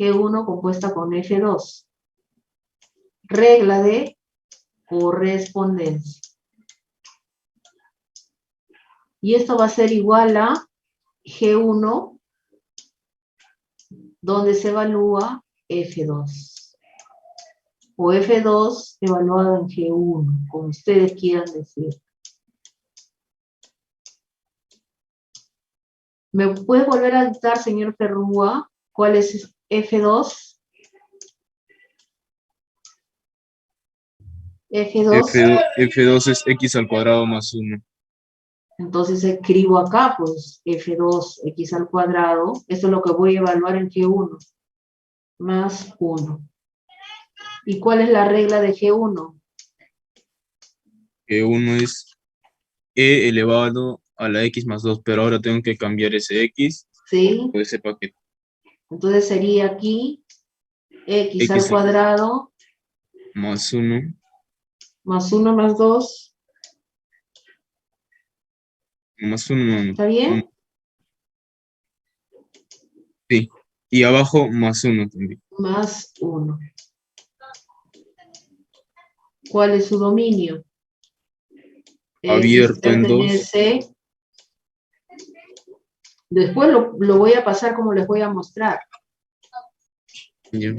G1 compuesta con F2. Regla de correspondencia. Y esto va a ser igual a G1, donde se evalúa F2. O F2 evaluado en G1, como ustedes quieran decir. ¿Me puede volver a dictar, señor Ferrúa, cuál es F2? F2 es x al cuadrado más 1. Entonces escribo acá, pues, F2x al cuadrado. Esto es lo que voy a evaluar en G1. Más 1. ¿Y cuál es la regla de G1? G1 es e elevado a la x más 2, pero ahora tengo que cambiar ese x ¿Sí? por ese paquete. Entonces sería aquí x al X cuadrado más 1. más 1 más 2. Más 1, ¿Está bien? sí. Y abajo más 1 también. Más 1. ¿Cuál es su dominio? Abierto en 2. Pertenece. Después lo voy a pasar como les voy a mostrar. Ya.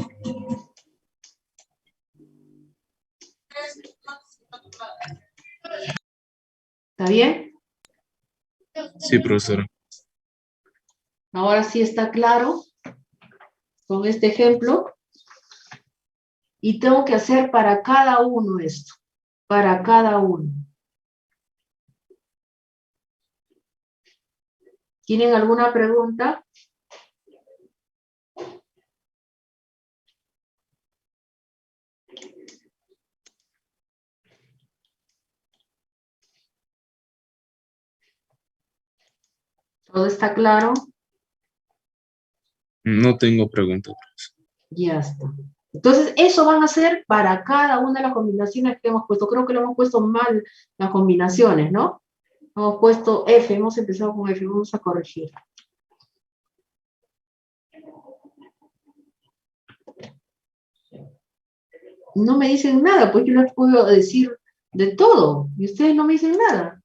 ¿Está bien? Sí, profesora. Ahora sí está claro con este ejemplo. Y tengo que hacer para cada uno esto. Para cada uno. ¿Tienen alguna pregunta? ¿Todo está claro? No tengo preguntas. Ya está. Entonces, eso van a ser para cada una de las combinaciones que hemos puesto. Creo que lo hemos puesto mal las combinaciones, ¿no? Hemos puesto F, hemos empezado con F, vamos a corregir. No me dicen nada, pues yo les puedo decir de todo, y ustedes no me dicen nada.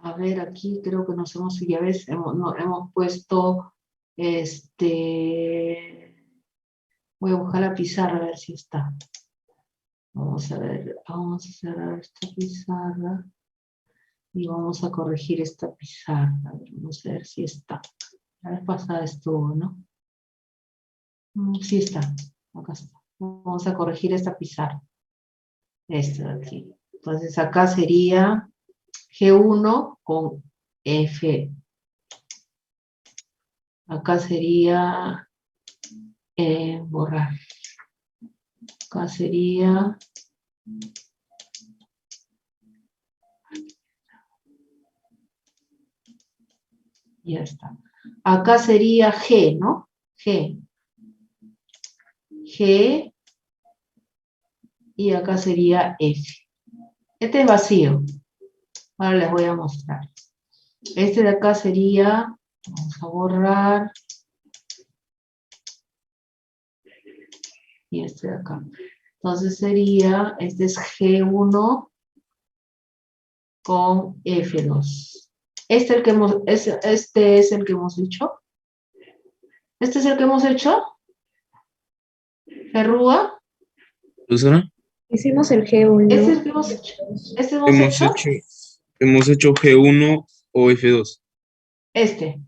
A ver, aquí creo que nos hemos, ya ves, hemos puesto, voy a buscar la pizarra a ver si está. Vamos a ver, vamos a cerrar esta pizarra y vamos a corregir esta pizarra. A ver, vamos a ver si está. La vez pasada estuvo, ¿no? Sí está, acá está. Vamos a corregir esta pizarra. Esta de aquí. Entonces acá sería G1 con F. Acá sería borrar. Acá sería ya está. Acá sería G, ¿no? G. G. Y acá sería F. Este es vacío. Ahora les voy a mostrar. Este de acá sería, vamos a borrar. Y este de acá. Entonces sería, este es G1 con F2. Este es el que hemos hecho. ¿Este es el que hemos hecho? ¿Ferrúa? ¿Profesora? Hicimos el G1. ¿Este es el que hemos hecho? ¿Este hemos hecho? Hemos hecho G1 o F2. Este.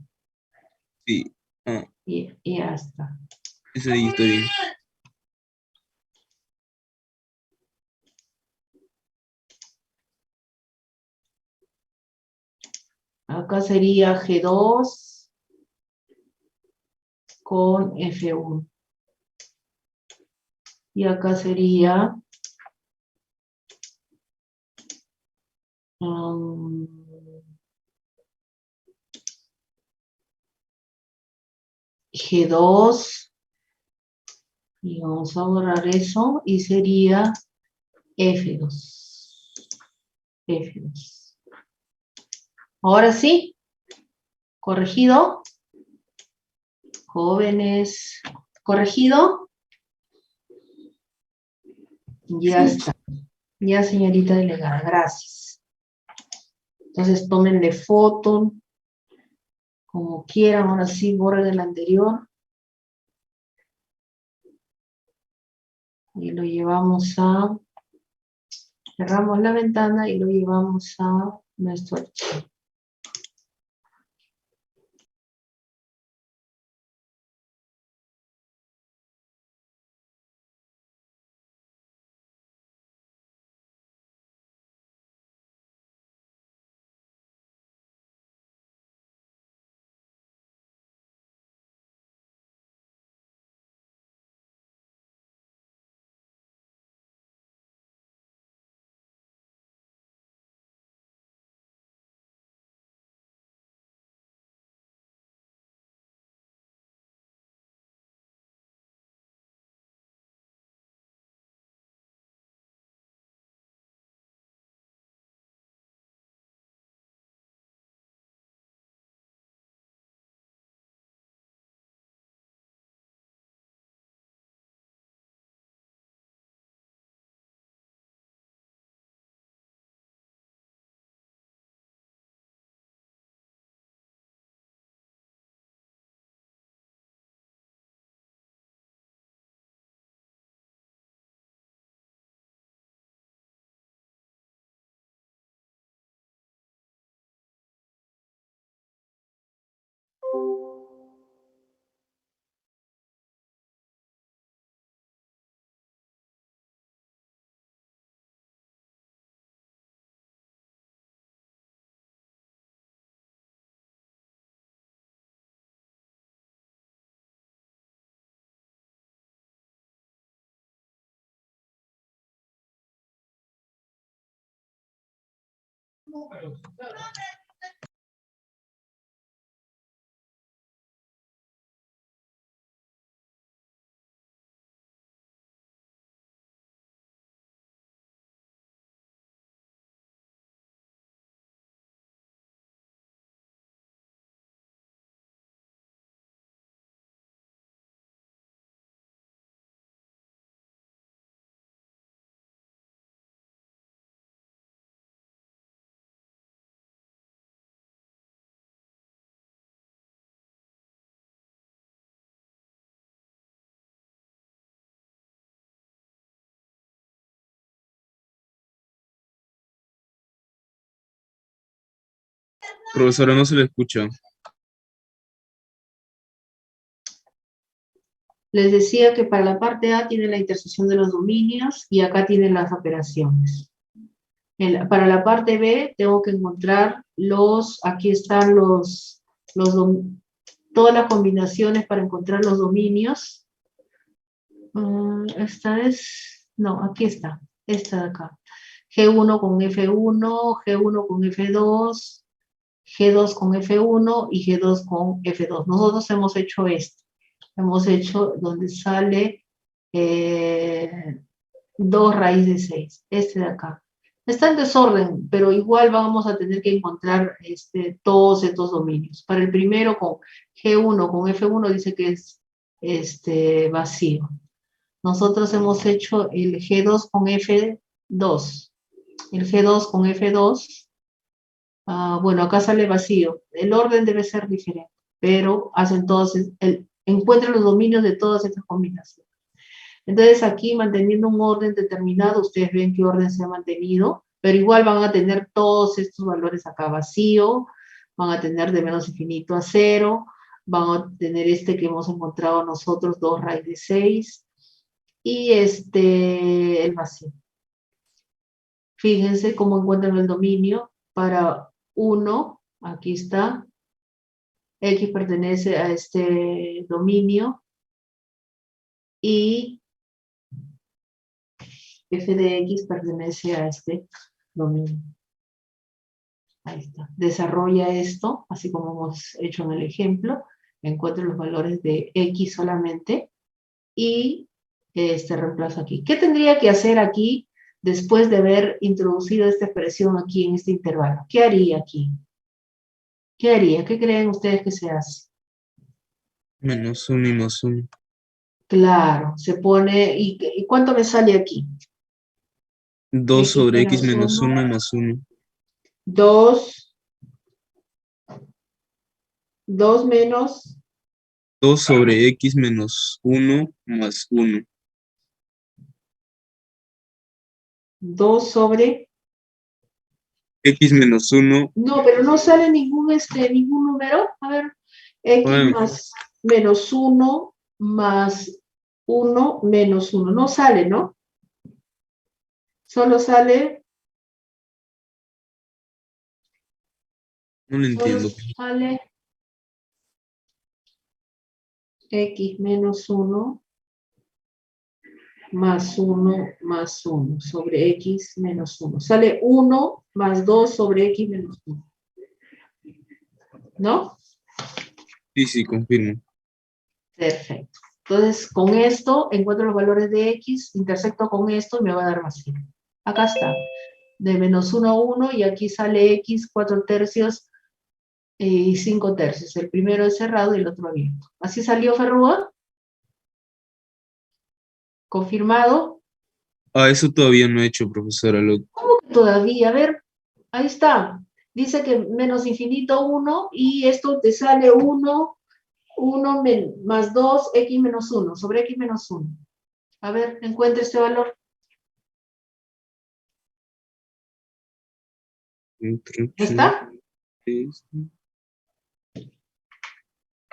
Sí. Ah, Y ya está. ese ahí está bien. Acá sería G2 con F1. Y acá sería G2, y vamos a borrar eso, y sería F2. F2. Ahora sí, corregido. Jóvenes, corregido. Ya está. Ya, señorita delegada, gracias. Entonces, tómenle foto, como quieran, ahora sí, borren el anterior. Y lo llevamos a, cerramos la ventana y lo llevamos a nuestro archivo. Profesora, no se le escucha. Les decía que para la parte A tiene la intersección de los dominios y acá tienen las operaciones. Para la parte B tengo que encontrar aquí están todas las combinaciones para encontrar los dominios. No, aquí está, esta de acá. G1 con F1, G1 con F2, G2 con F1 y G2 con F2. Nosotros hemos hecho esto. Hemos hecho donde sale 2 raíz de 6. Este de acá. Está en desorden, pero igual vamos a tener que encontrar todos estos dominios. Para el primero con G1 con F1 dice que es vacío. Nosotros hemos hecho el G2 con F2. El G2 con F2, bueno, acá sale vacío. El orden debe ser diferente, pero hacen todos, encuentran los dominios de todas estas combinaciones. Entonces aquí, manteniendo un orden determinado, ustedes ven qué orden se ha mantenido, pero igual van a tener todos estos valores acá vacío, van a tener de menos infinito a 0, van a tener este que hemos encontrado nosotros, 2 raíz de 6, y el vacío. Fíjense cómo encuentran el dominio para 1, aquí está, X pertenece a este dominio, y f de X pertenece a este dominio. Ahí está. Desarrolla esto, así como hemos hecho en el ejemplo. Encuentro los valores de X solamente y reemplazo aquí. ¿Qué tendría que hacer aquí después de haber introducido esta expresión aquí en este intervalo? ¿Qué haría aquí? ¿Qué haría? ¿Qué creen ustedes que se hace? Menos 1 y más 1. Claro, se pone, ¿y cuánto me sale aquí? 2 X sobre X menos menos 1 1, más 1. 2, 2 menos 2 sobre X menos 1 más 1. 2 sobre... X menos 1. No, pero no sale ningún número. A ver, X Bueno, más menos 1 más 1 menos 1. No sale, ¿no? Solo sale, no lo solo entiendo. sale X menos 1 más 1 más 1 sobre X menos 1. Sale 1 más 2 sobre X menos 1. ¿No? Sí, sí, confirmo. Perfecto. Entonces, con esto encuentro los valores de X, intersecto con esto y me va a dar vacío. Acá está. De menos 1 a 1 y aquí sale X 4 tercios y 5 tercios. El primero es cerrado y el otro abierto. ¿Así salió, Ferrúa? ¿Confirmado? Ah, eso todavía no he hecho, profesora. ¿Cómo que todavía? A ver, ahí está. Dice que menos infinito 1 y esto te sale 1, 1 más 2, X menos 1, sobre X menos 1. A ver, encuentra este valor. Entre ¿Está? 6,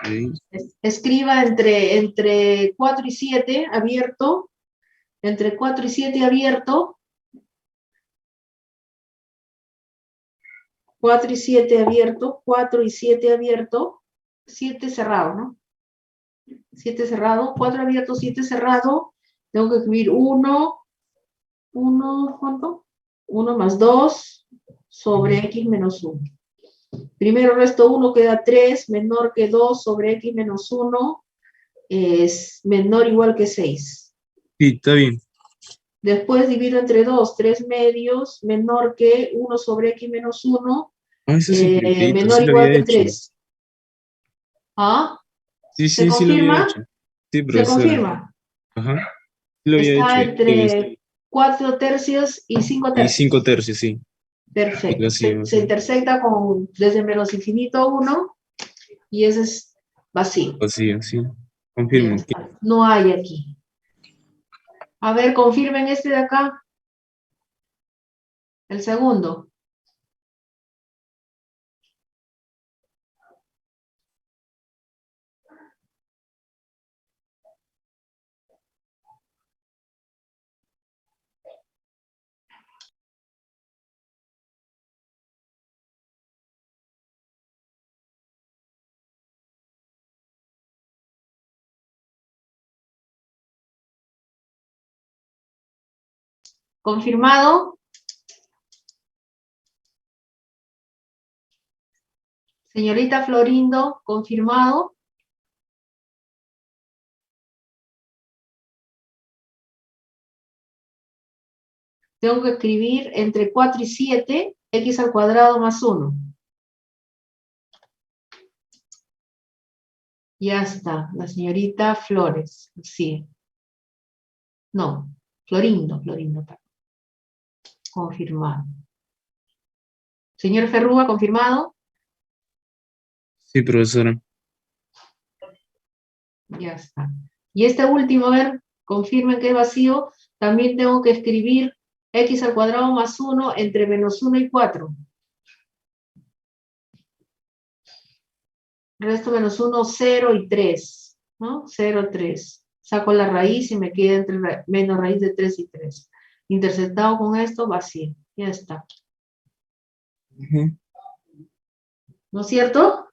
6. Escriba entre 4 y 7 abierto, entre 4 y 7 abierto, 4 y 7 abierto, 4 y 7 abierto, 7 cerrado, ¿no? 7 cerrado, 4 abierto, 7 cerrado, tengo que escribir 1, ¿cuánto? 1 más 2 sobre X menos 1. Primero resto 1 queda 3, menor que 2 sobre X menos 1 es menor o igual que 6. Sí, está bien. Después divido entre 2, 3 medios, menor que 1 sobre X menos 1, Ah, eso es simplificadito, menor o sí lo igual había que hecho. 3. ¿Ah? Sí, ¿Se sí, sí lo había confirma? hecho. Sí, ¿Se profesora. confirma? Ajá, sí lo había hecho. Está Debe estar. entre 4 tercios y 5 Y 5 tercios. tercios, sí. Y Perfecto. vacío, Se vacío. intersecta con desde menos infinito a 1 y ese es vacío. Vacío, sí. Ya Confirmo que está. No hay aquí. A ver, confirmen este de acá. El segundo. ¿Confirmado? Señorita Florindo, ¿confirmado? Tengo que escribir entre 4 y 7, x al cuadrado más 1. Ya está, la señorita Flores, sí. No, Florindo, perdón. Confirmado. Señor Ferrúa, ¿confirmado? sí, profesora. Ya está. Y este último, a ver, confirmen que es vacío. También tengo que escribir x al cuadrado más 1 entre menos 1 y 4. Resto menos 1, 0 y 3. ¿No? 0, 3. Saco la raíz y me queda entre menos raíz de 3 y 3. Interceptado con esto, vacío. Ya está. Ujú. ¿No es cierto?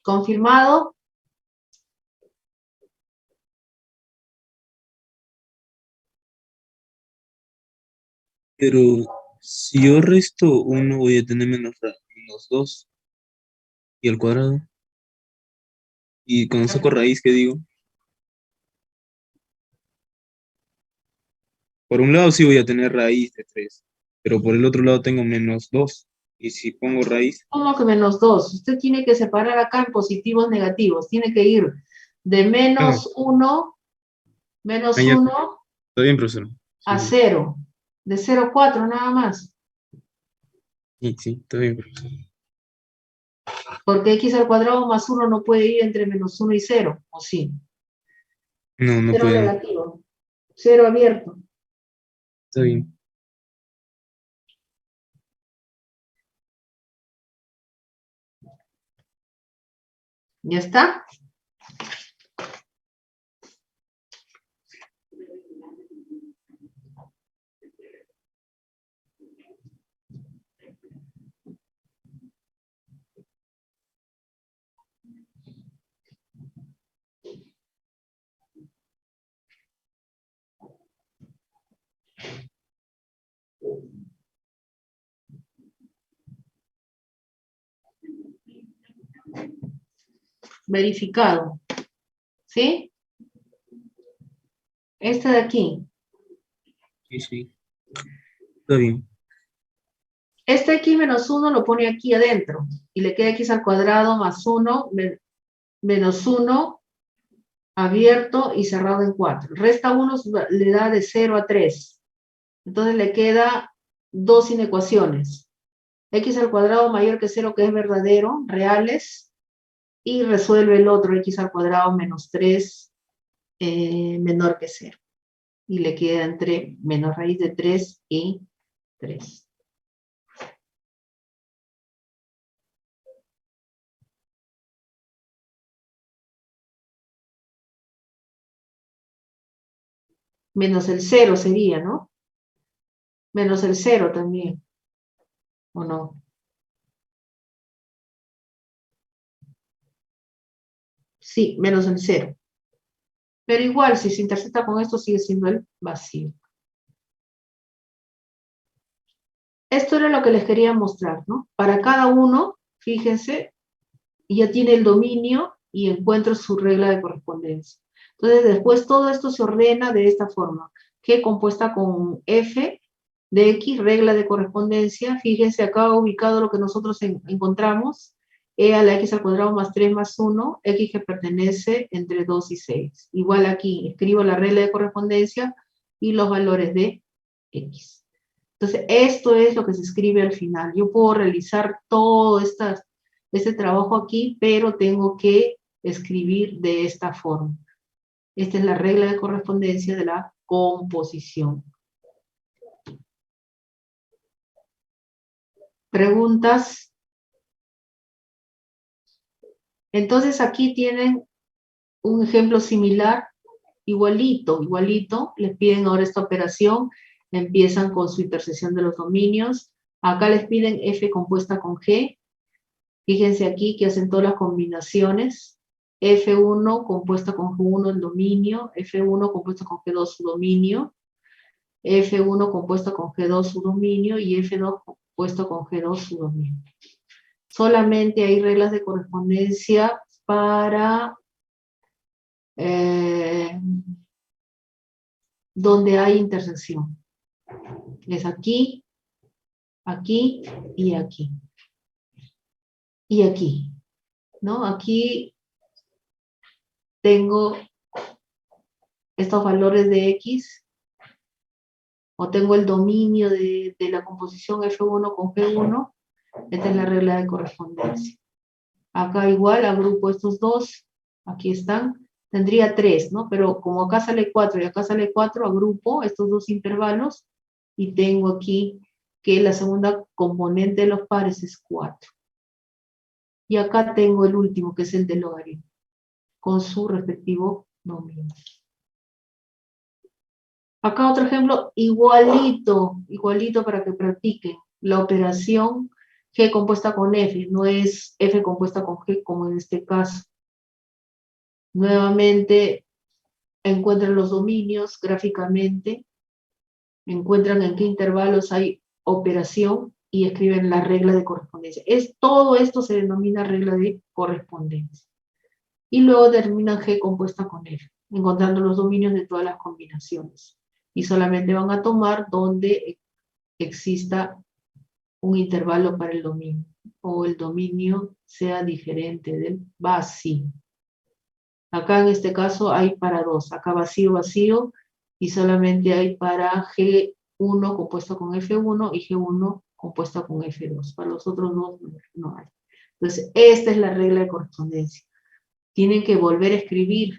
¿Confirmado? Pero si yo resto 1, voy a tener menos 2 y al cuadrado. Y cuando saco raíz, ¿qué digo? Por un lado sí voy a tener raíz de 3, pero por el otro lado tengo menos 2. Y si pongo raíz, ¿Cómo que menos 2? Usted tiene que separar acá en positivos negativos. Tiene que ir de bueno, menos 1, menos ya, 1 está bien, profesor. a Sí, sí, 0. De 0 a 4 nada más. sí, sí, está bien, profesor. Porque x al cuadrado más 1 no puede ir entre menos 1 y 0. ¿O sí? No, no 0 puede, negativo. 0 abierto. está bien. ¿Ya está? Verificado. ¿Sí? Este de aquí. Sí, sí, está bien. Este x menos 1 lo pone aquí adentro. Y le queda x al cuadrado más 1 menos 1 abierto y cerrado en 4. Resta 1, le da de 0 a 3. Entonces le queda 2 inecuaciones. X al cuadrado mayor que 0, que es verdadero, reales, y resuelve el otro, x al cuadrado menos 3 menor que 0. Y le queda entre menos raíz de 3 y 3. Menos el 0 sería, ¿no? Menos el 0 también, ¿o no? Sí, menos el 0. Pero igual, si se intersecta con esto, sigue siendo el vacío. Esto era lo que les quería mostrar, ¿no? Para cada uno, fíjense, ya tiene el dominio y encuentro su regla de correspondencia. Entonces, después todo esto se ordena de esta forma. G compuesta con F de X, regla de correspondencia. Fíjense acá ubicado lo que nosotros encontramos. E a la X al cuadrado más 3 más 1, X que pertenece entre 2 y 6. Igual aquí, escribo la regla de correspondencia y los valores de X. Entonces, esto es lo que se escribe al final. Yo puedo realizar todo este trabajo aquí, pero tengo que escribir de esta forma. Esta es la regla de correspondencia de la composición. ¿Preguntas? Entonces, aquí tienen un ejemplo similar, igualito, igualito. Les piden ahora esta operación. Empiezan con su intersección de los dominios. Acá les piden F compuesta con G. Fíjense aquí que hacen todas las combinaciones. F1 compuesta con G1 el dominio, F1 compuesta con G2 su dominio, F1 compuesta con G2 su dominio y F2 compuesto con G2 su dominio. Solamente hay reglas de correspondencia para donde hay intersección. Es aquí, aquí y aquí. Y aquí, ¿no? Aquí tengo estos valores de X, o tengo el dominio de la composición F1 con G1, esta es la regla de correspondencia. Acá igual agrupo estos dos, aquí están, tendría 3, ¿no? Pero como acá sale 4 y acá sale 4, agrupo estos dos intervalos y tengo aquí que la segunda componente de los pares es 4. Y acá tengo el último, que es el del logaritmo, con su respectivo dominio. Acá otro ejemplo igualito, igualito para que practiquen. La operación G compuesta con F, no es F compuesta con G como en este caso. Nuevamente encuentran los dominios gráficamente, encuentran en qué intervalos hay operación y escriben la regla de correspondencia. Todo esto se denomina regla de correspondencia. Y luego terminan G compuesta con F, encontrando los dominios de todas las combinaciones. Y solamente van a tomar donde exista un intervalo para el dominio, o el dominio sea diferente del vacío. Acá en este caso hay para dos, acá vacío, vacío, y solamente hay para G1 compuesto con F1 y G1 compuesto con F2. Para los otros dos no hay. Entonces, esta es la regla de correspondencia. Tienen que volver a escribir,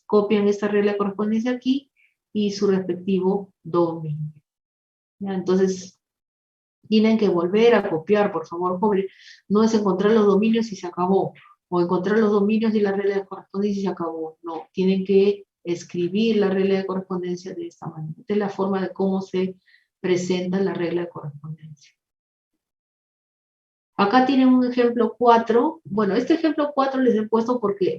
copian esta regla de correspondencia aquí y su respectivo dominio. ¿Ya? Entonces, tienen que volver a copiar, por favor, joven. No es encontrar los dominios y se acabó. O encontrar los dominios y la regla de correspondencia y se acabó. No, tienen que escribir la regla de correspondencia de esta manera. Esta es la forma de cómo se presenta la regla de correspondencia. Acá tienen un ejemplo 4. Bueno, este ejemplo 4 les he puesto porque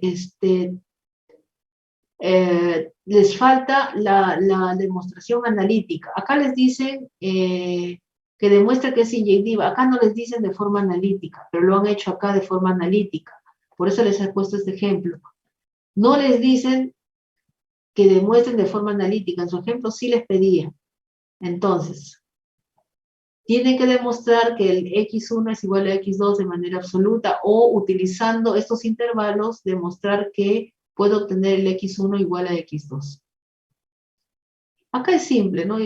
les falta la demostración analítica. Acá les dicen que demuestra que es inyectiva. Acá no les dicen de forma analítica, pero lo han hecho acá de forma analítica. Por eso les he puesto este ejemplo. No les dicen que demuestren de forma analítica. En su ejemplo sí les pedía. Entonces, tienen que demostrar que el x1 es igual a x2 de manera absoluta, o utilizando estos intervalos, demostrar que puedo obtener el x1 igual a x2. Acá es simple, ¿no?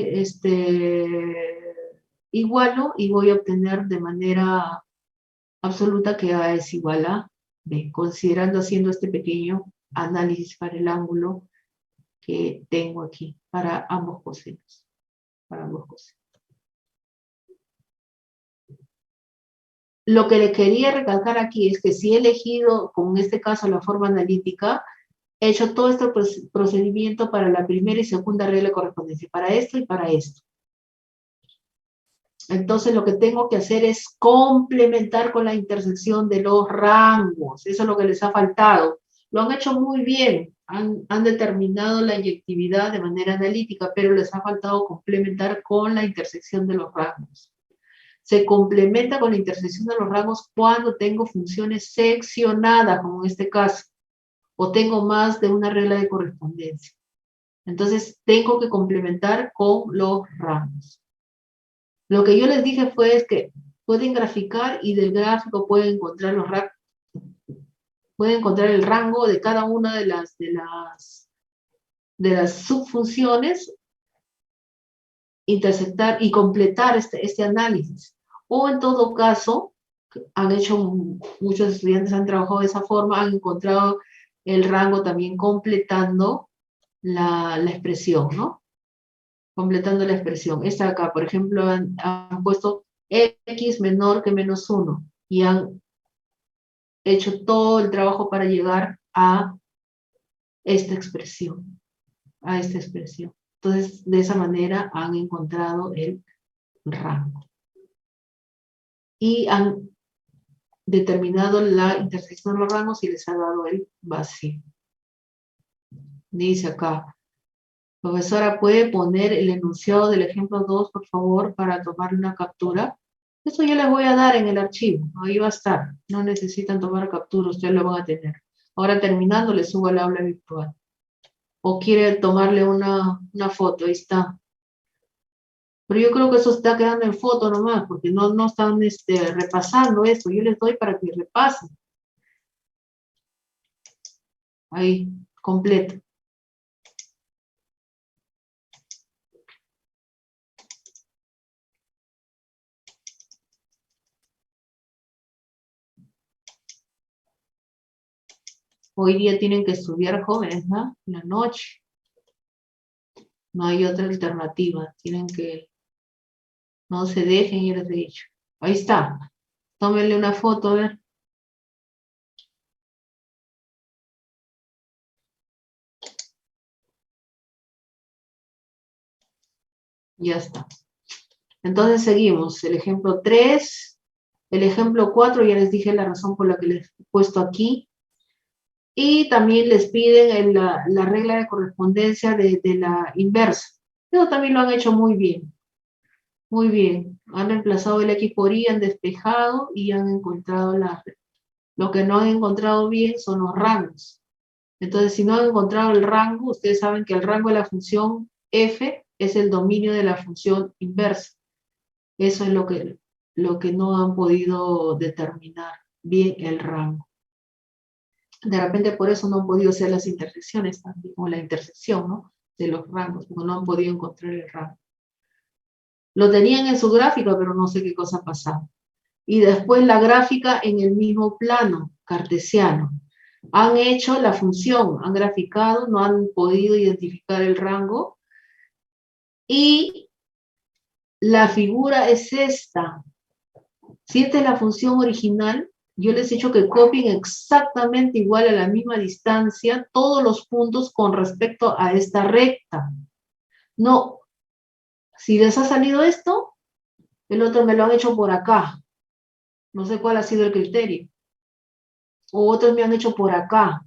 Igualo y voy a obtener de manera absoluta que A es igual a B, considerando haciendo este pequeño análisis para el ángulo que tengo aquí, para ambos cosinos. Para ambos cosinos. Lo que le quería recalcar aquí es que si he elegido, como en este caso, la forma analítica, he hecho todo este procedimiento para la primera y segunda regla de correspondencia, para esto y para esto. Entonces lo que tengo que hacer es complementar con la intersección de los rangos. Eso es lo que les ha faltado. Lo han hecho muy bien. Han determinado la inyectividad de manera analítica, pero les ha faltado complementar con la intersección de los rangos. Se complementa con la intersección de los rangos cuando tengo funciones seccionadas, como en este caso, o tengo más de una regla de correspondencia. Entonces tengo que complementar con los rangos. Lo que yo les dije fue es que pueden graficar y del gráfico pueden encontrar pueden encontrar el rango de cada una de las subfunciones, intersectar y completar este análisis. O en todo caso, han hecho, muchos estudiantes han trabajado de esa forma, han encontrado el rango también completando la expresión, ¿no? Completando la expresión. Esta acá, por ejemplo, han puesto x menor que menos 1 y han hecho todo el trabajo para llegar a esta expresión, Entonces, de esa manera han encontrado el rango. Y han determinado la intersección de los rangos y les ha dado el vacío. Dice acá, profesora, ¿puede poner el enunciado del ejemplo 2, por favor, para tomar una captura? Esto yo les voy a dar en el archivo, ahí va a estar. No necesitan tomar captura, ustedes lo van a tener. Ahora terminando, les subo al aula virtual. O quiere tomarle una foto, ahí está. Pero yo creo que eso está quedando en foto nomás, porque no están repasando eso. Yo les doy para que repasen. Ahí, completo. Hoy día tienen que estudiar jóvenes, ¿no? En la noche. No hay otra alternativa. Tienen que, no se dejen ir de hecho. Ahí está. Tómenle una foto, a ver. Ya está. Entonces seguimos. El ejemplo 3. El ejemplo 4, ya les dije la razón por la que les he puesto aquí. Y también les piden la regla de correspondencia de la inversa. Eso también lo han hecho muy bien. Muy bien. Han reemplazado el X por Y, han despejado y han encontrado la... Lo que no han encontrado bien son los rangos. Entonces, si no han encontrado el rango, ustedes saben que el rango de la función f es el dominio de la función inversa. Eso es lo que no han podido determinar bien el rango. De repente por eso no han podido hacer las intersecciones también, o la intersección, ¿no?, de los rangos, porque no han podido encontrar el rango. Lo tenían en su gráfica, pero no sé qué cosa pasaba. Y después la gráfica en el mismo plano cartesiano. Han hecho la función, han graficado, no han podido identificar el rango. Y la figura es esta. Si esta es la función original, yo les he dicho que copien exactamente igual a la misma distancia todos los puntos con respecto a esta recta. No, si les ha salido esto, el otro me lo han hecho por acá. No sé cuál ha sido el criterio. O otros me han hecho por acá.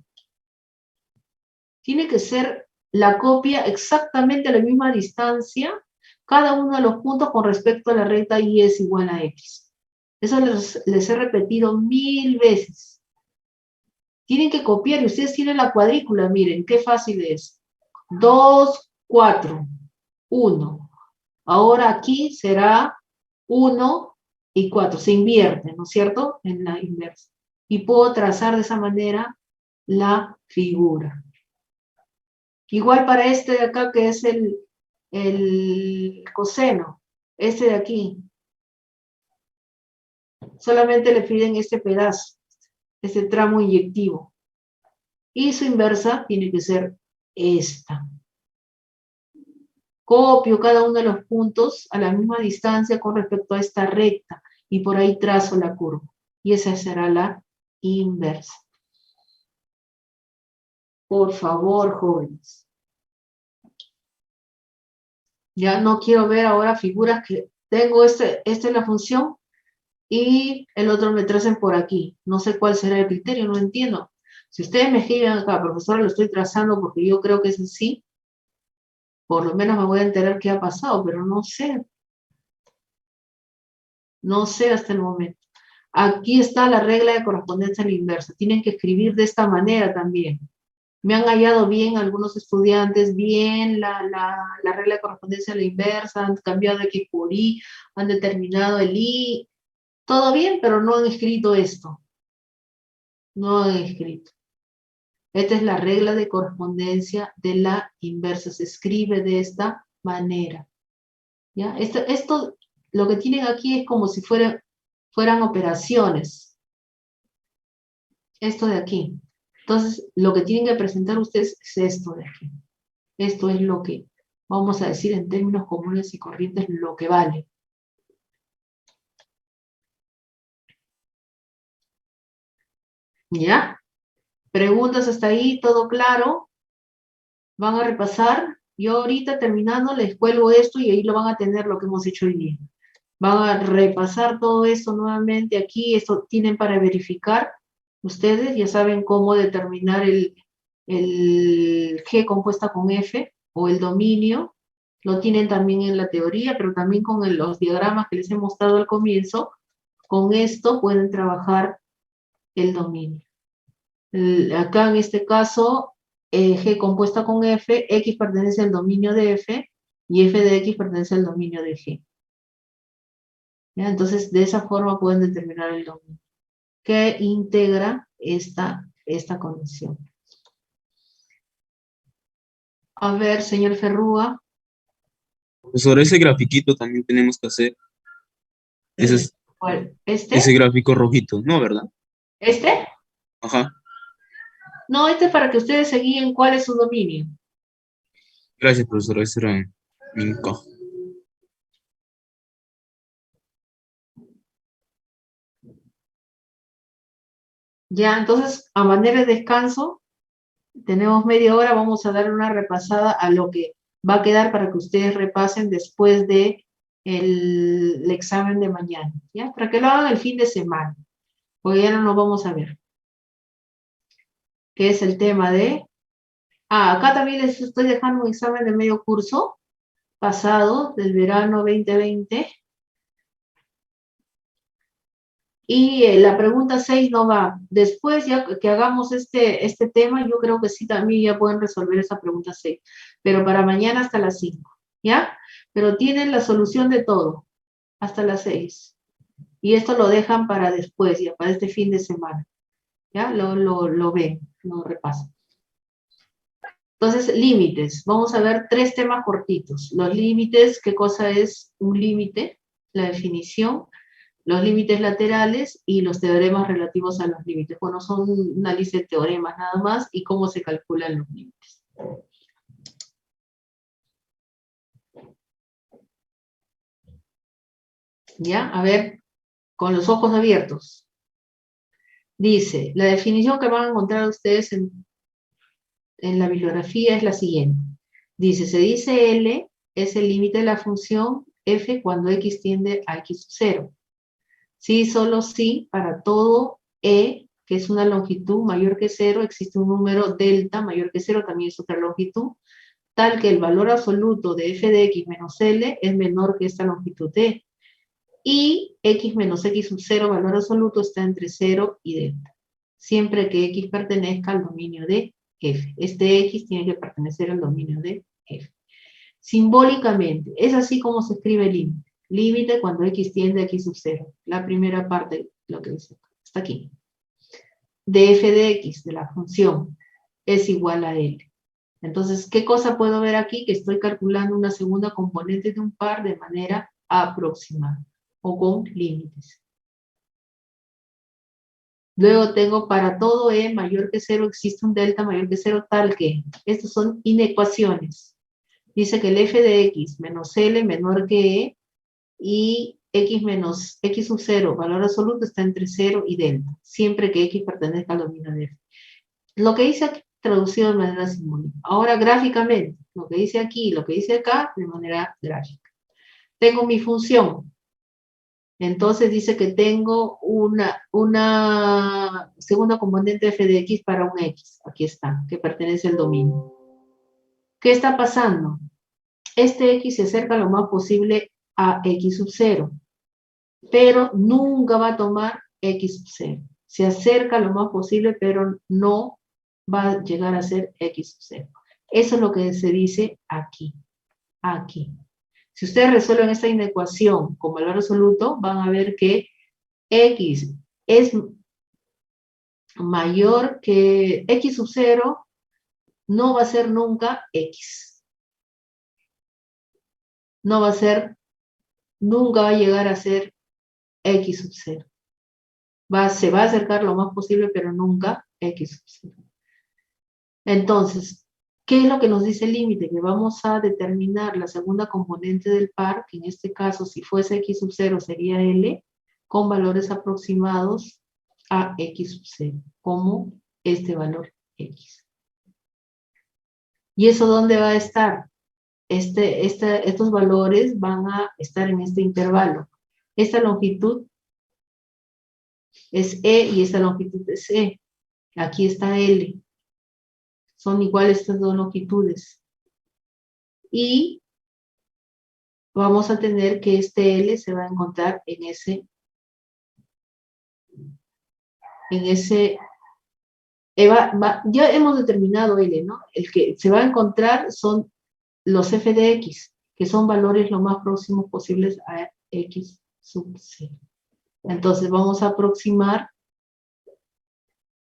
Tiene que ser la copia exactamente a la misma distancia, cada uno de los puntos con respecto a la recta y es igual a X. Eso les he repetido 1000 veces. Tienen que copiar y ustedes tienen la cuadrícula, miren, qué fácil es. 2, 4, 1. Ahora aquí será 1 y 4, se invierte, ¿no es cierto?, en la inversa. Y puedo trazar de esa manera la figura. Igual para este de acá, que es el coseno, este de aquí. Solamente le piden este pedazo, este tramo inyectivo. Y su inversa tiene que ser esta. Copio cada uno de los puntos a la misma distancia con respecto a esta recta y por ahí trazo la curva. Y esa será la inversa. Por favor, jóvenes. Ya no quiero ver ahora figuras que tengo, esta es la función y el otro me tracen por aquí. No sé cuál será el criterio, no entiendo. Si ustedes me escriben acá, profesora, lo estoy trazando porque yo creo que es así, por lo menos me voy a enterar qué ha pasado, pero no sé. No sé hasta el momento. Aquí está la regla de correspondencia a la inversa. Tienen que escribir de esta manera también. Me han hallado bien algunos estudiantes, bien la regla de correspondencia a la inversa, han cambiado X por Y, han determinado el Y. Todo bien, pero no han escrito esto. No han escrito. Esta es la regla de correspondencia de la inversa. Se escribe de esta manera. ¿Ya? Esto, lo que tienen aquí es como si fueran operaciones. Esto de aquí. Entonces, lo que tienen que presentar ustedes es esto de aquí. Esto es lo que, vamos a decir en términos comunes y corrientes, lo que vale. ¿Ya? ¿Preguntas hasta ahí? ¿Todo claro? ¿Van a repasar? Yo ahorita terminando les cuelgo esto y ahí lo van a tener lo que hemos hecho hoy día. Van a repasar todo esto nuevamente aquí. Esto tienen para verificar. Ustedes ya saben cómo determinar el G compuesta con F o el dominio. Lo tienen también en la teoría, pero también con los diagramas que les he mostrado al comienzo. Con esto pueden trabajar el dominio. Acá en este caso, G compuesta con F, X pertenece al dominio de F y F de X pertenece al dominio de G. ¿Ya? Entonces, de esa forma pueden determinar el dominio que integra esta condición. A ver, señor Ferrúa. Sobre ese grafiquito también tenemos que hacer ¿Cuál? ese gráfico rojito, ¿no, verdad? ¿Este? Ajá. No, este es para que ustedes se guíen cuál es su dominio. Gracias, profesor. Ese era mi encajo. Ya, entonces, a manera de descanso, tenemos media hora, vamos a dar una repasada a lo que va a quedar para que ustedes repasen después de el examen de mañana, ¿ya? Para que lo hagan el fin de semana, porque ya no nos vamos a ver. Que es el tema de... Ah, acá también les estoy dejando un examen de medio curso pasado, del verano 2020. Y la pregunta 6 no va. Después, ya que hagamos este tema, yo creo que sí también ya pueden resolver esa pregunta 6. Pero para mañana hasta las 5, ¿ya? Pero tienen la solución de todo, hasta las 6. Y esto lo dejan para después, ya para este fin de semana. ¿Ya? Lo ven, lo repasan. Entonces, límites. Vamos a ver 3 temas cortitos. Los límites, ¿qué cosa es un límite? La definición, los límites laterales y los teoremas relativos a los límites. Bueno, son una lista de teoremas nada más y cómo se calculan los límites. ¿Ya? A ver, con los ojos abiertos. Dice, la definición que van a encontrar ustedes en la bibliografía es la siguiente. Dice, se dice L es el límite de la función f cuando x tiende a x sub 0. Sí, solo sí, para todo e, que es una longitud mayor que 0, existe un número delta mayor que 0, también es otra longitud, tal que el valor absoluto de f de x menos L es menor que esta longitud d. Y x menos x sub 0, valor absoluto, está entre 0 y delta, siempre que x pertenezca al dominio de f. Este x tiene que pertenecer al dominio de f. Simbólicamente, es así como se escribe el límite. Límite cuando x tiende a x sub 0. La primera parte, lo que dice hasta aquí. De f de x, de la función, es igual a L. Entonces, ¿qué cosa puedo ver aquí? Que estoy calculando una segunda componente de un par de manera aproximada o con límites. Luego tengo para todo e mayor que 0 existe un delta mayor que 0 tal que, estas son inecuaciones. Dice que el f de x menos L menor que e y x menos x sub 0, valor absoluto, está entre 0 y delta, siempre que x pertenezca al dominio de f. Lo que dice aquí traducido de manera simbólica. Ahora gráficamente, lo que dice aquí y lo que dice acá de manera gráfica. Tengo mi función. Entonces dice que tengo una segunda componente f de x para un x. Aquí está, que pertenece al dominio. ¿Qué está pasando? Este x se acerca lo más posible a x sub 0, pero nunca va a tomar x sub 0. Se acerca lo más posible, pero no va a llegar a ser x sub 0. Eso es lo que se dice aquí. Aquí. Si ustedes resuelven esta inecuación con valor absoluto, van a ver que x es mayor que x sub 0, no va a ser nunca x. No va a ser, nunca va a llegar a ser x sub 0. Se va a acercar lo más posible, pero nunca x sub 0. Entonces, ¿qué es lo que nos dice el límite? Que vamos a determinar la segunda componente del par, que en este caso, si fuese x sub 0, sería L, con valores aproximados a x sub 0, como este valor x. ¿Y eso dónde va a estar? Estos valores van a estar en este intervalo. Esta longitud es E y esta longitud es E. Aquí está L. Son iguales estas dos longitudes. Y vamos a tener que este L se va a encontrar en ese ya hemos determinado L, ¿no? El que se va a encontrar son los f de x, que son valores lo más próximos posibles a x sub 0. Entonces vamos a aproximar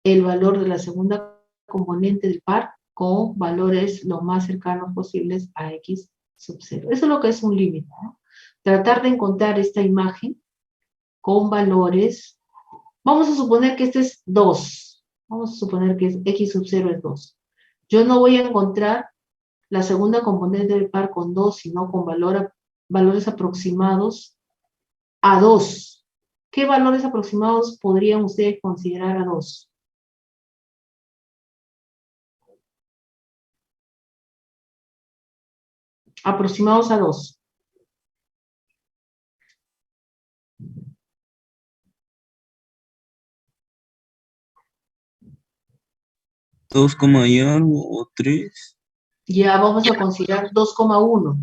el valor de la segunda componente del par con valores lo más cercanos posibles a x sub 0. Eso es lo que es un límite, ¿no? Tratar de encontrar esta imagen con valores. Vamos a suponer que este es 2. Vamos a suponer que x sub 0 es 2. Yo no voy a encontrar la segunda componente del par con 2, sino con valores aproximados a 2. ¿Qué valores aproximados podrían ustedes considerar a 2? Aproximados a 2. 2, y algo, o 3. Ya vamos a considerar 2,1.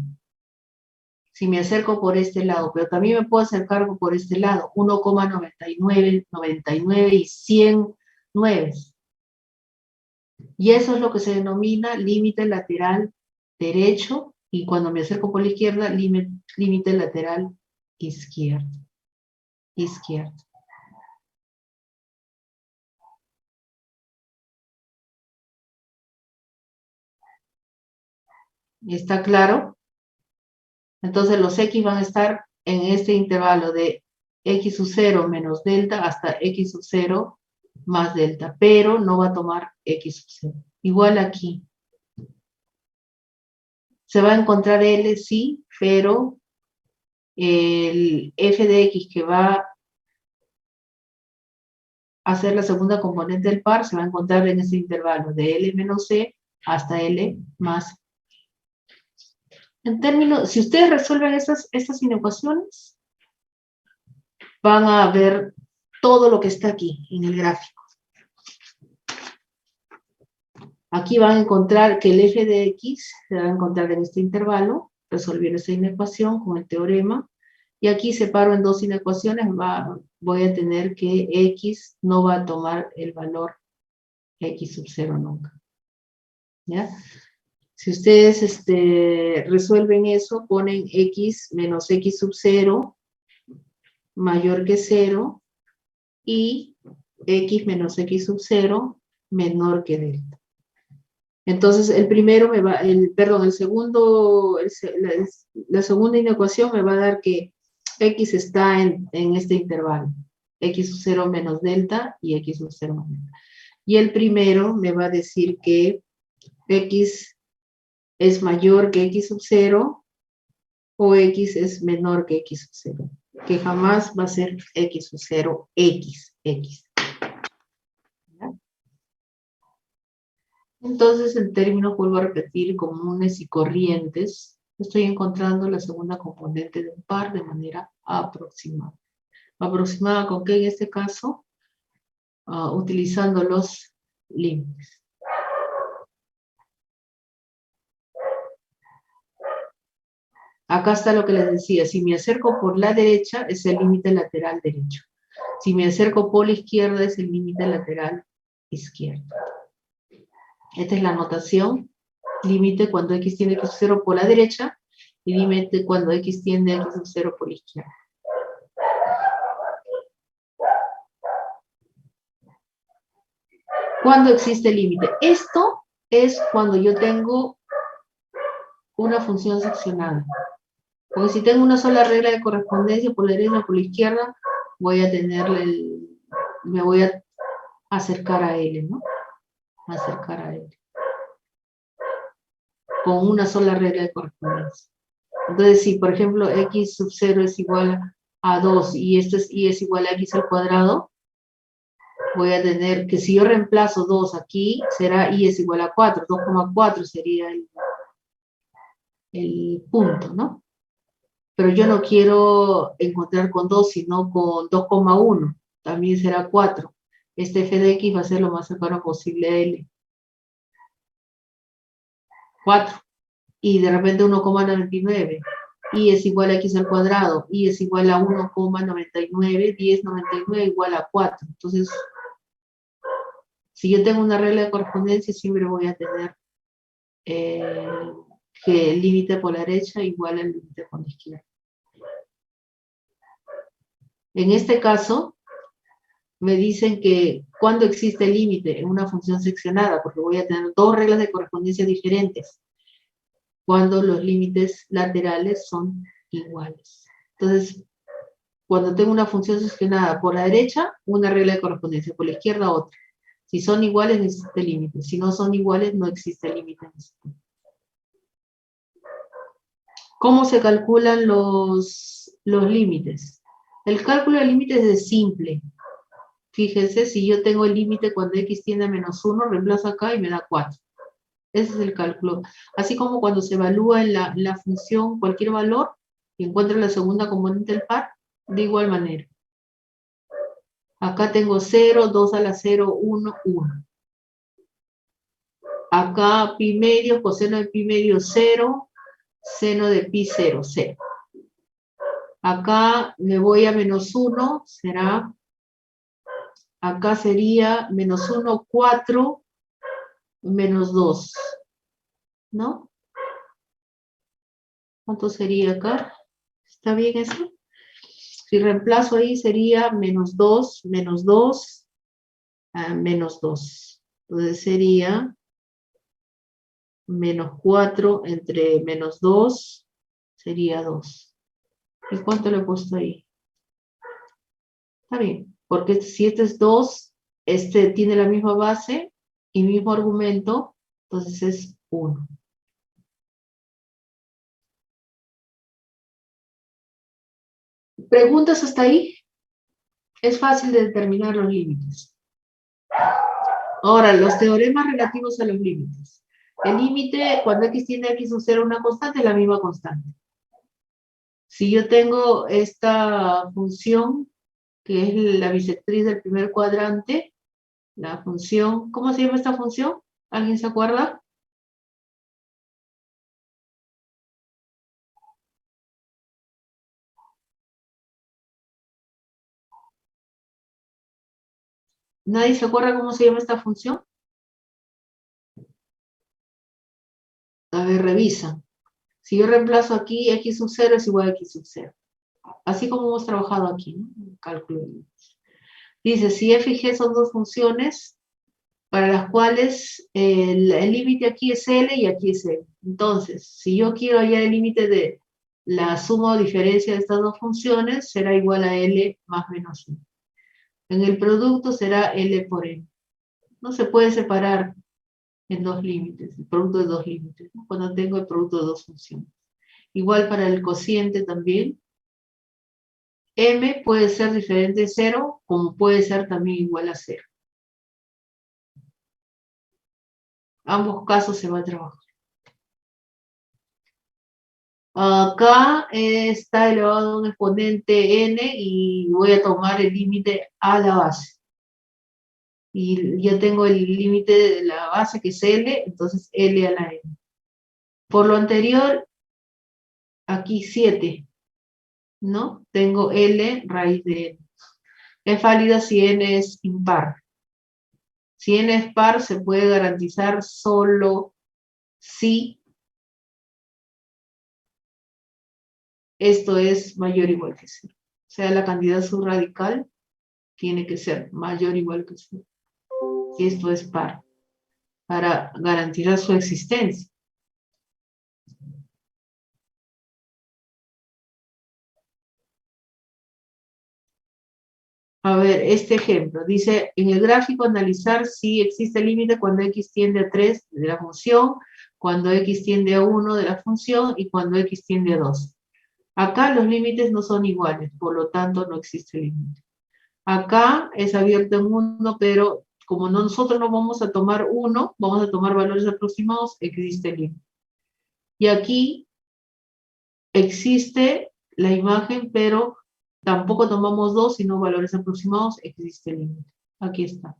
Si me acerco por este lado, pero también me puedo acercar por este lado, 1,99, 99 y 109. Y eso es lo que se denomina límite lateral derecho, y cuando me acerco por la izquierda, límite lateral izquierdo. ¿Está claro? Entonces los X van a estar en este intervalo de X sub 0 menos delta hasta X sub 0 más delta, pero no va a tomar X sub 0. Igual aquí. Se va a encontrar L, sí, pero el f de X que va a ser la segunda componente del par se va a encontrar en ese intervalo de L menos C hasta L más. En términos, si ustedes resuelven estas inecuaciones, van a ver todo lo que está aquí en el gráfico. Aquí van a encontrar que el f de X se va a encontrar en este intervalo, resolviendo esta inecuación con el teorema, y aquí separo en dos inecuaciones, voy a tener que X no va a tomar el valor X sub 0 nunca. ¿Ya? Si ustedes resuelven eso, ponen X menos X sub 0 mayor que 0 y X menos X sub 0 menor que delta. Entonces, el primero me va, el segundo, la segunda inecuación me va a dar que X está en este intervalo. X sub 0 menos delta y X sub 0 más delta. Y el primero me va a decir que X es mayor que X sub 0 o X es menor que X sub 0. Que jamás va a ser X sub 0, X. Entonces, en términos, vuelvo a repetir, comunes y corrientes, estoy encontrando la segunda componente de un par de manera aproximada. ¿Aproximada con qué en este caso? Utilizando los límites. Acá está lo que les decía, si me acerco por la derecha es el límite lateral derecho. Si me acerco por la izquierda es el límite lateral izquierdo. Esta es la notación, límite cuando X tiende a X sub 0 por la derecha y límite cuando X tiende a X sub 0 por la izquierda. ¿Cuándo existe límite? Esto es cuando yo tengo una función seccionada. Porque si tengo una sola regla de correspondencia por la derecha o por la izquierda, voy a tenerle me voy a acercar a L, ¿no? Acercar a L. Con una sola regla de correspondencia. Entonces, si por ejemplo X sub 0 es igual a 2 y esto es Y es igual a X al cuadrado, voy a tener que si yo reemplazo 2 aquí, será Y es igual a 4, 2,4 sería el punto, ¿no? Pero yo no quiero encontrar con 2, sino con 2,1, también será 4. Este f de X va a ser lo más cercano posible a L. 4. Y de repente 1,99. Y es igual a X al cuadrado. Y es igual a 1,99. 10,99 igual a 4. Entonces, si yo tengo una regla de correspondencia, siempre voy a tener que el límite por la derecha igual al límite por la izquierda. En este caso, me dicen que cuando existe límite en una función seccionada, porque voy a tener dos reglas de correspondencia diferentes, cuando los límites laterales son iguales. Entonces, cuando tengo una función seccionada por la derecha, una regla de correspondencia, por la izquierda otra. Si son iguales, no existe límite. Si no son iguales, no existe límite. ¿Cómo se calculan los límites? El cálculo de límites es simple. Fíjense, si yo tengo el límite cuando X tiende a menos 1, reemplazo acá y me da 4. Ese es el cálculo. Así como cuando se evalúa en la función cualquier valor y encuentro la segunda componente del par, de igual manera. Acá tengo 0, 2 a la 0, 1, 1. Acá pi medio, coseno de pi medio 0, seno de pi 0, 0. Acá me voy a menos 1, será, acá sería menos 1, 4, menos 2, ¿no? ¿Cuánto sería acá? ¿Está bien eso? Si reemplazo ahí sería menos 2, menos 2, menos 2. Entonces sería menos 4 entre menos 2, sería 2. ¿Y cuánto le he puesto ahí? Está bien, porque si este es 2, este tiene la misma base y mismo argumento, entonces es 1. ¿Preguntas hasta ahí? Es fácil de determinar los límites. Ahora, los teoremas relativos a los límites. El límite, cuando x tiende a x sub 0 una constante, es la misma constante. Si yo tengo esta función, que es la bisectriz del primer cuadrante, la función, ¿cómo se llama esta función? ¿Alguien se acuerda? ¿Nadie se acuerda cómo se llama esta función? A ver, revisa. Si yo reemplazo aquí, x sub 0 es igual a x sub 0. Así como hemos trabajado aquí, ¿no? El cálculo de límites. Dice, si f y g son dos funciones para las cuales el límite aquí es L y aquí es L. Entonces, si yo quiero hallar el límite de la suma o diferencia de estas dos funciones, será igual a L más menos 1. En el producto será L por N. No se puede separar en dos límites, el producto de dos límites, ¿no? Cuando tengo el producto de dos funciones. Igual para el cociente también. M puede ser diferente de 0, como puede ser también igual a 0. Ambos casos se va a trabajar. Acá está elevado a un exponente n y voy a tomar el límite a la base. Y ya tengo el límite de la base que es L, entonces L a la n. Por lo anterior, aquí 7, ¿no? Tengo L raíz de n. Es válida si n es impar. Si n es par, se puede garantizar solo si esto es mayor o igual que 0. O sea, la cantidad subradical tiene que ser mayor o igual que 0. Y esto es par, para garantizar su existencia. A ver, este ejemplo. Dice, en el gráfico analizar si existe límite cuando x tiende a 3 de la función, cuando x tiende a 1 de la función y cuando x tiende a 2. Acá los límites no son iguales, por lo tanto no existe límite. Acá es abierto en 1, pero como nosotros no vamos a tomar 1, vamos a tomar valores aproximados, existe límite. Y aquí existe la imagen, pero tampoco tomamos 2, sino valores aproximados, existe límite. Aquí está.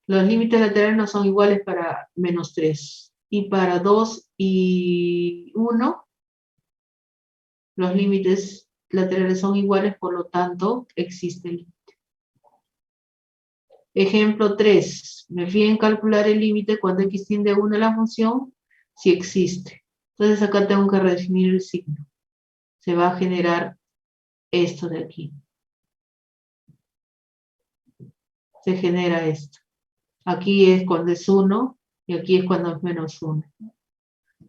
Los límites laterales no son iguales para menos 3. Y para 2 y 1, los límites laterales son iguales, por lo tanto, existe límite. Ejemplo 3. Me fío en calcular el límite cuando x tiende a 1 a la función, si existe. Entonces acá tengo que redefinir el signo. Se va a generar esto de aquí. Se genera esto. Aquí es cuando es 1 y aquí es cuando es menos 1.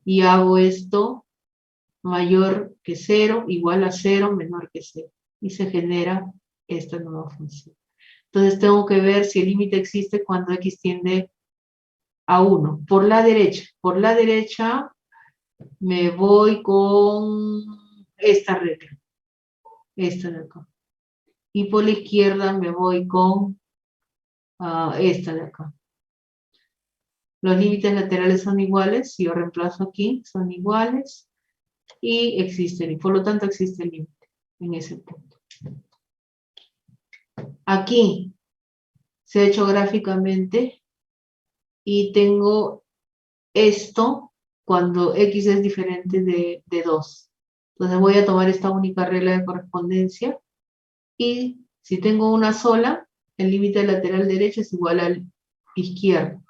Y hago esto mayor que 0, igual a 0, menor que 0. Y se genera esta nueva función. Entonces tengo que ver si el límite existe cuando x tiende a 1. Por la derecha me voy con esta regla. Esta de acá. Y por la izquierda me voy con esta de acá. Los límites laterales son iguales, si yo reemplazo aquí, son iguales, y existen, y por lo tanto existe el límite en ese punto. Aquí se ha hecho gráficamente y tengo esto cuando x es diferente de 2. Entonces voy a tomar esta única regla de correspondencia y si tengo una sola, el límite lateral derecho es igual al izquierdo.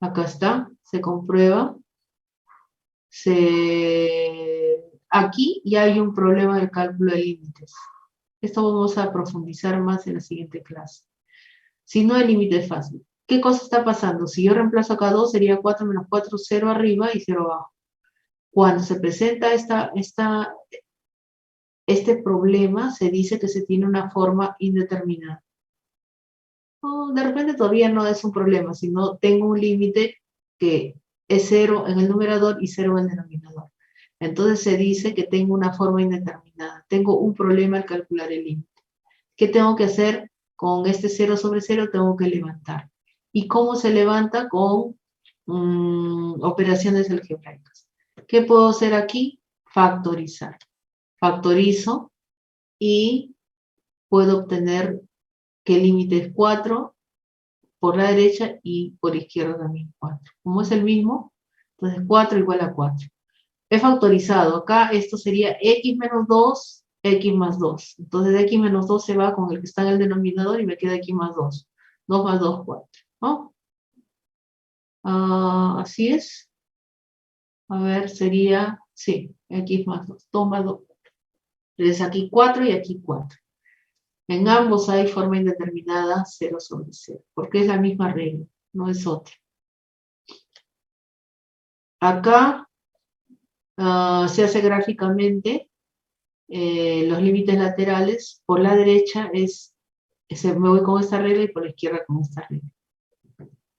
Acá está, se comprueba. Aquí ya hay un problema del cálculo de límites. Esto vamos a profundizar más en la siguiente clase. Si no, el límite es fácil. ¿Qué cosa está pasando? Si yo reemplazo acá 2, sería 4 menos 4, 0 arriba y 0 abajo. Cuando se presenta este problema, se dice que se tiene una forma indeterminada. De repente todavía no es un problema, sino tengo un límite que es 0 en el numerador y 0 en el denominador. Entonces se dice que tengo una forma indeterminada. Tengo un problema al calcular el límite. ¿Qué tengo que hacer? Con este 0 sobre 0 tengo que levantar. ¿Y cómo se levanta? Con operaciones algebraicas. ¿Qué puedo hacer aquí? Factorizar. Factorizo y puedo obtener que el límite es 4 por la derecha y por izquierda también 4. Como es el mismo, entonces 4 igual a 4. He factorizado. Acá esto sería x menos 2, x más 2. Entonces x menos 2 se va con el que está en el denominador y me queda x más 2. 2 más 2, 4. ¿No? Así es. A ver, sería, sí, x más 2. 2 más 2. Entonces aquí 4 y aquí 4. En ambos hay forma indeterminada 0 sobre 0, porque es la misma regla, no es otra. Acá se hace gráficamente los límites laterales. Por la derecha me voy con esta regla y por la izquierda con esta regla.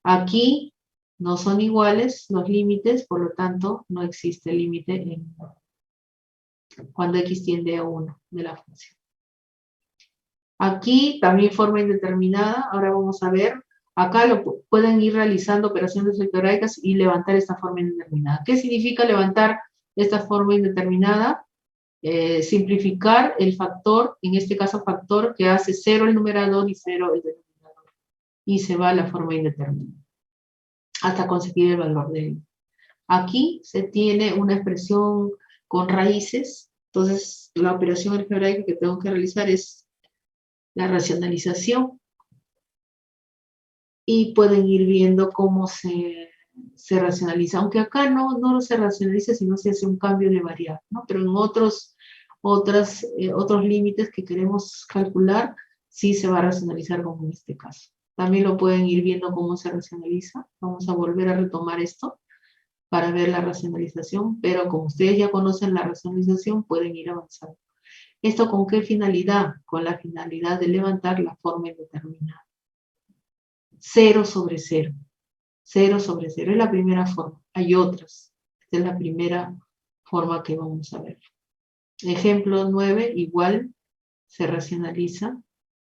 Aquí no son iguales los límites, por lo tanto no existe límite cuando x tiende a 1 de la función. Aquí también forma indeterminada. Ahora vamos a ver. Acá pueden ir realizando operaciones algebraicas y levantar esta forma indeterminada. ¿Qué significa levantar esta forma indeterminada? Simplificar el factor, en este caso factor que hace 0 el numerador y 0 el denominador. Y se va a la forma indeterminada hasta conseguir el valor de él. Aquí se tiene una expresión con raíces. Entonces la operación algebraica que tengo que realizar es la racionalización. Y pueden ir viendo cómo se racionaliza. Aunque acá no se racionaliza, sino se hace un cambio de variable, ¿no? Pero en otros límites que queremos calcular, sí se va a racionalizar como en este caso. También lo pueden ir viendo cómo se racionaliza. Vamos a volver a retomar esto para ver la racionalización, pero como ustedes ya conocen la racionalización, pueden ir avanzando. ¿Esto con qué finalidad? Con la finalidad de levantar la forma indeterminada. 0 sobre 0. 0 sobre 0 es la primera forma. Hay otras. Esta es la primera forma que vamos a ver. Ejemplo 9, igual se racionaliza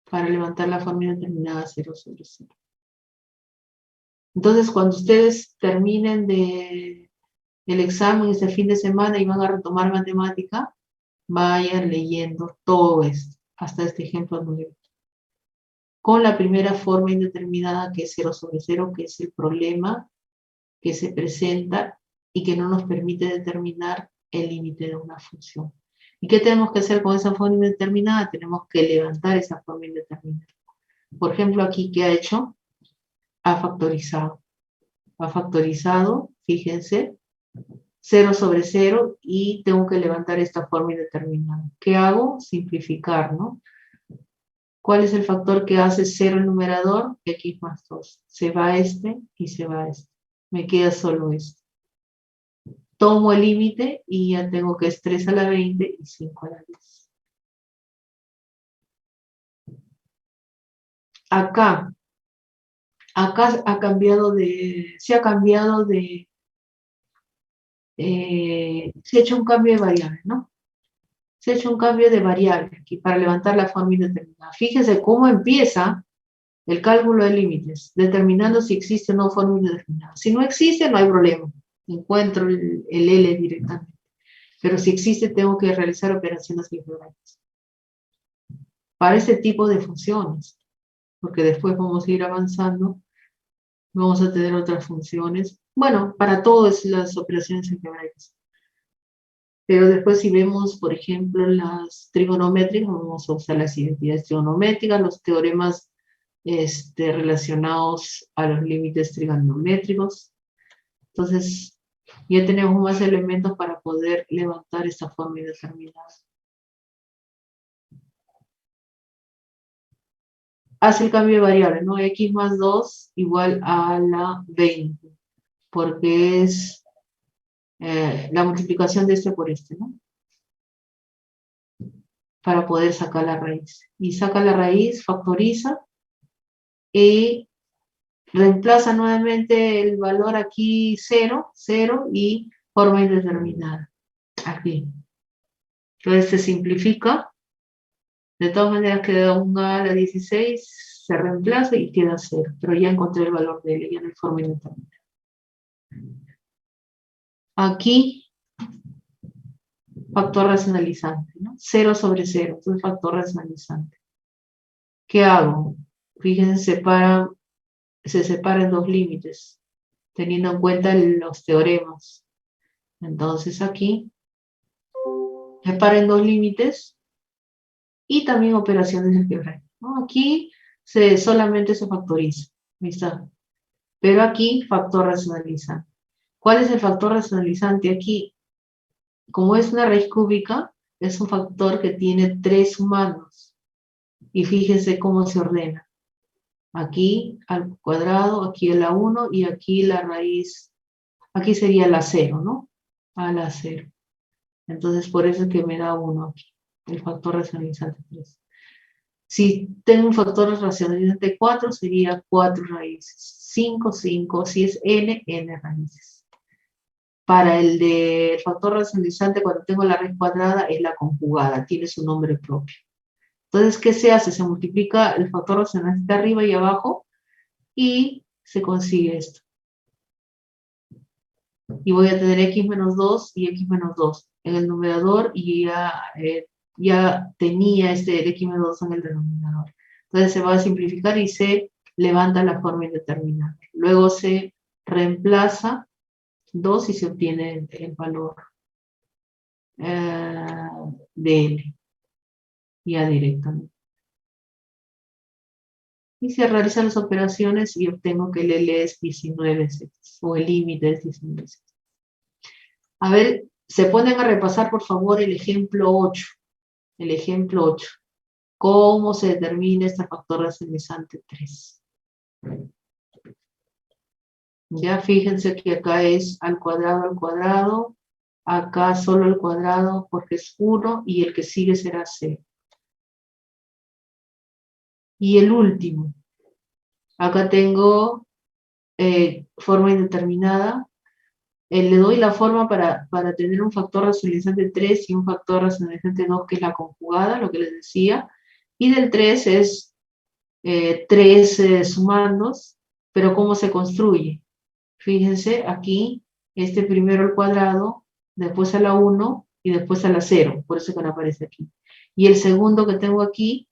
para levantar la forma indeterminada 0 sobre 0. Entonces, cuando ustedes terminen el examen este fin de semana y van a retomar matemática, vayan leyendo todo esto, hasta este ejemplo 9. Con la primera forma indeterminada que es 0 sobre 0, que es el problema que se presenta y que no nos permite determinar el límite de una función. ¿Y qué tenemos que hacer con esa forma indeterminada? Tenemos que levantar esa forma indeterminada. Por ejemplo, aquí, ¿qué ha hecho? Ha factorizado. Ha factorizado, fíjense, 0 sobre 0 y tengo que levantar esta forma indeterminada. ¿Qué hago? Simplificar, ¿no? ¿Cuál es el factor que hace 0 el numerador? X más 2. Se va este y se va este. Me queda solo esto. Tomo el límite y ya tengo que es 3 a la 20 y 5 a la 10. Acá ha cambiado se ha hecho un cambio de variable, ¿no? Se ha hecho un cambio de variable aquí para levantar la forma indeterminada. Fíjense cómo empieza el cálculo de límites, determinando si existe o no forma indeterminada. Si no existe, no hay problema. Encuentro el L directamente. Pero si existe, tengo que realizar operaciones algebraicas. Para este tipo de funciones, porque después vamos a ir avanzando Vamos a tener otras funciones. Bueno, para todas las operaciones algebraicas. Pero después si vemos, por ejemplo, las trigonométricas, vamos a usar las identidades trigonométricas, los teoremas relacionados a los límites trigonométricos. Entonces, ya tenemos más elementos para poder levantar esta forma indeterminada. Hace el cambio de variable, ¿no? X más 2 igual a la 20, porque es la multiplicación de este por este, ¿no? Para poder sacar la raíz. Y saca la raíz, factoriza, y reemplaza nuevamente el valor aquí 0, 0 y forma indeterminada. Aquí. Entonces se simplifica. De todas maneras queda un a la 16, se reemplaza y queda 0. Pero ya encontré el valor de L, ya no hay forma indeterminada. Aquí, factor racionalizante, ¿no? 0 sobre 0, entonces factor racionalizante. ¿Qué hago? Fíjense, se separan dos límites, teniendo en cuenta los teoremas. Entonces aquí, separen dos límites y también operaciones algebraicas, ¿no? Aquí solamente se factoriza, ahí está. Pero aquí, factor racionalizante. ¿Cuál es el factor racionalizante aquí? Como es una raíz cúbica, es un factor que tiene 3 sumandos. Y fíjense cómo se ordena. Aquí al cuadrado, aquí a la 1 y aquí la raíz, aquí sería la 0, ¿no? A la 0. Entonces por eso es que me da 1 aquí, el factor racionalizante 3. Si tengo un factor racionalizante 4, sería 4 raíces. 5, 5, si es n, n raíces. Para el de factor racionalizante, cuando tengo la raíz cuadrada, es la conjugada, tiene su nombre propio. Entonces, ¿qué se hace? Se multiplica el factor racionalizante arriba y abajo y se consigue esto. Y voy a tener x menos 2 y x menos 2 en el numerador y ya tenía el x menos 2 en el denominador. Entonces se va a simplificar y se levanta la forma indeterminada. Luego se reemplaza 2 y se obtiene el valor de L, ya directamente. Y se realizan las operaciones y obtengo que el L es 19 o el límite es 19. A ver, se ponen a repasar por favor el ejemplo 8. El ejemplo 8. ¿Cómo se determina este factor racionalizante 3? Ya fíjense que acá es al cuadrado, acá solo al cuadrado porque es 1 y el que sigue será 0. Y el último, acá tengo forma indeterminada. Le doy la forma para tener un factor racionalizante 3 y un factor racionalizante 2, que es la conjugada, lo que les decía. Y del 3 es 3 sumandos, pero ¿cómo se construye? Fíjense, aquí, primero al cuadrado, después a la 1 y después a la 0, por eso que no aparece aquí. Y el segundo que tengo aquí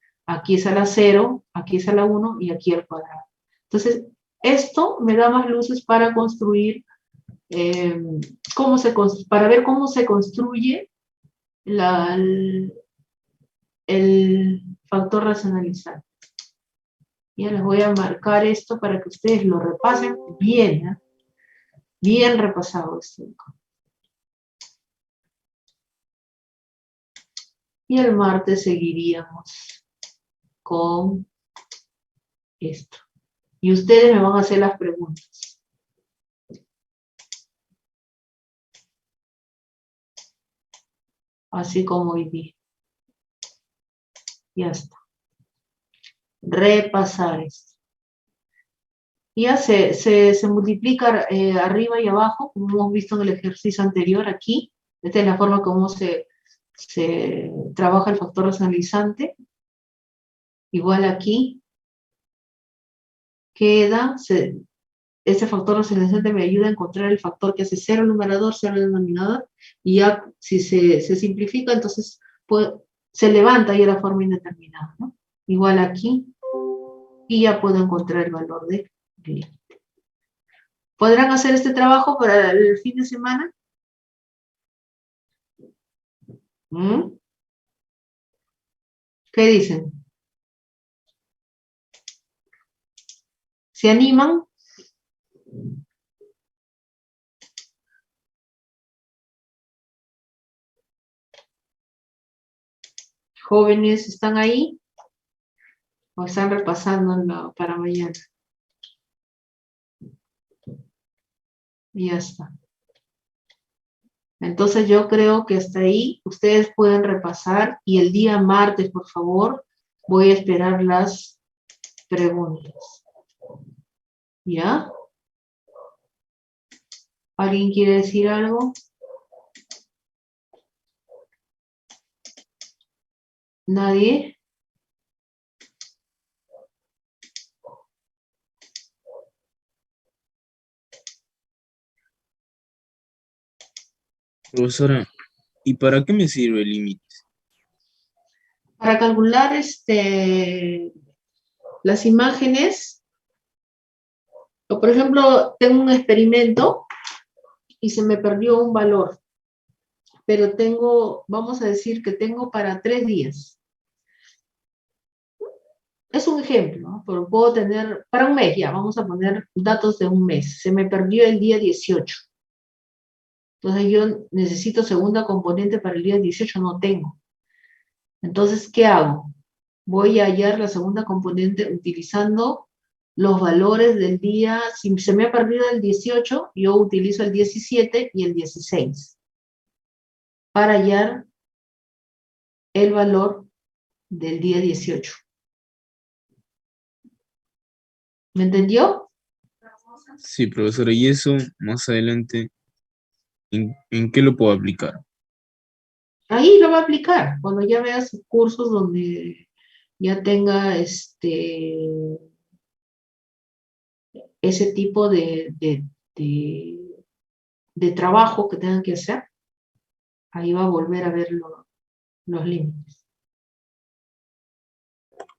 es a la 0, aquí es a la 1 y aquí al cuadrado. Entonces, esto me da más luces para construir, para ver cómo se construye el factor racionalizante. Ya les voy a marcar esto para que ustedes lo repasen bien, ¿eh? Bien repasado esto. Y el martes seguiríamos con esto. Y ustedes me van a hacer las preguntas. Así como hoy día. Ya está. Repasar esto. Ya se multiplica arriba y abajo, como hemos visto en el ejercicio anterior aquí. Esta es la forma como se trabaja el factor racionalizante. Igual aquí queda, este factor racionalizante me ayuda a encontrar el factor que hace 0 el numerador, 0 el denominador, y ya si se simplifica, entonces se levanta ya la forma indeterminada, ¿no? Igual aquí, y ya puedo encontrar el valor de ¿Podrán hacer este trabajo para el fin de semana? ¿Mm? ¿Qué dicen? ¿Se animan? ¿Jóvenes están ahí? ¿O están repasando para mañana? Y ya está. Entonces yo creo que hasta ahí ustedes pueden repasar y el día martes, por favor, voy a esperar las preguntas. ¿Ya? ¿Alguien quiere decir algo? ¿Nadie? Profesora, ¿y para qué me sirve el límite? Para calcular las imágenes, o por ejemplo, tengo un experimento y se me perdió un valor, pero tengo, vamos a decir que tengo para 3 días. Es un ejemplo, ¿no? Pero puedo tener, para un mes ya, vamos a poner datos de un mes. Se me perdió el día 18. Entonces yo necesito segunda componente para el día 18, no tengo. Entonces, ¿qué hago? Voy a hallar la segunda componente utilizando los valores del día. Si se me ha perdido el 18, yo utilizo el 17 y el 16 para hallar el valor del día 18. ¿Me entendió? Sí, profesora, y eso más adelante, ¿en qué lo puedo aplicar? Ahí lo va a aplicar, cuando ya veas cursos donde ya tenga ese tipo de trabajo que tengan que hacer, ahí va a volver a ver los límites.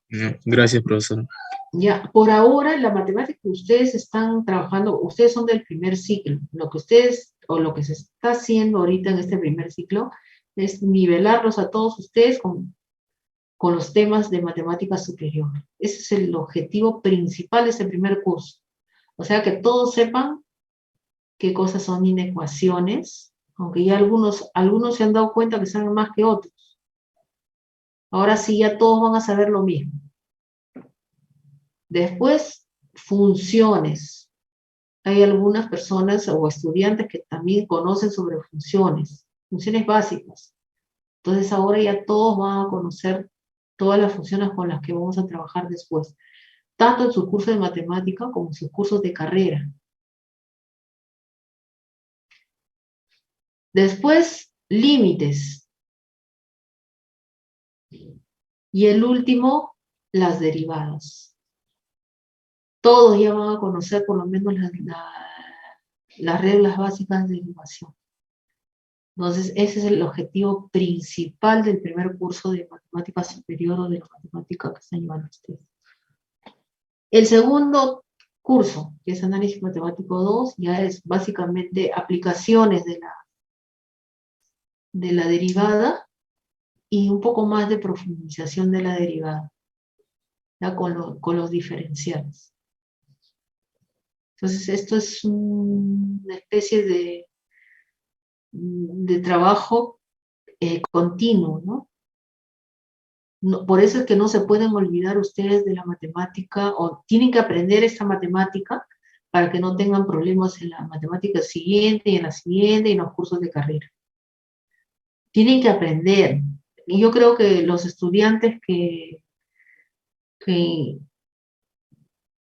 No, gracias, profesora. Ya, por ahora, la matemática que ustedes están trabajando, ustedes son del primer ciclo. Lo que ustedes, o lo que se está haciendo ahorita en este primer ciclo, es nivelarlos a todos ustedes con los temas de matemática superior. Ese es el objetivo principal de este primer curso. O sea, que todos sepan qué cosas son inecuaciones, aunque ya algunos se han dado cuenta que saben más que otros. Ahora sí, ya todos van a saber lo mismo. Después, funciones. Hay algunas personas o estudiantes que también conocen sobre funciones básicas. Entonces ahora ya todos van a conocer todas las funciones con las que vamos a trabajar después, tanto en su curso de matemática como en sus cursos de carrera. Después, límites. Y el último, las derivadas. Todos ya van a conocer por lo menos las reglas básicas de derivación. Entonces, ese es el objetivo principal del primer curso de matemática superior o de matemática que están llevando ustedes. El segundo curso, que es análisis matemático 2, ya es básicamente aplicaciones de la derivada y un poco más de profundización de la derivada, ya con los diferenciales. Entonces, esto es una especie de trabajo continuo, ¿no? Por eso es que no se pueden olvidar ustedes de la matemática, o tienen que aprender esta matemática para que no tengan problemas en la matemática siguiente, y en la siguiente, y en los cursos de carrera. Tienen que aprender. Y yo creo que los estudiantes que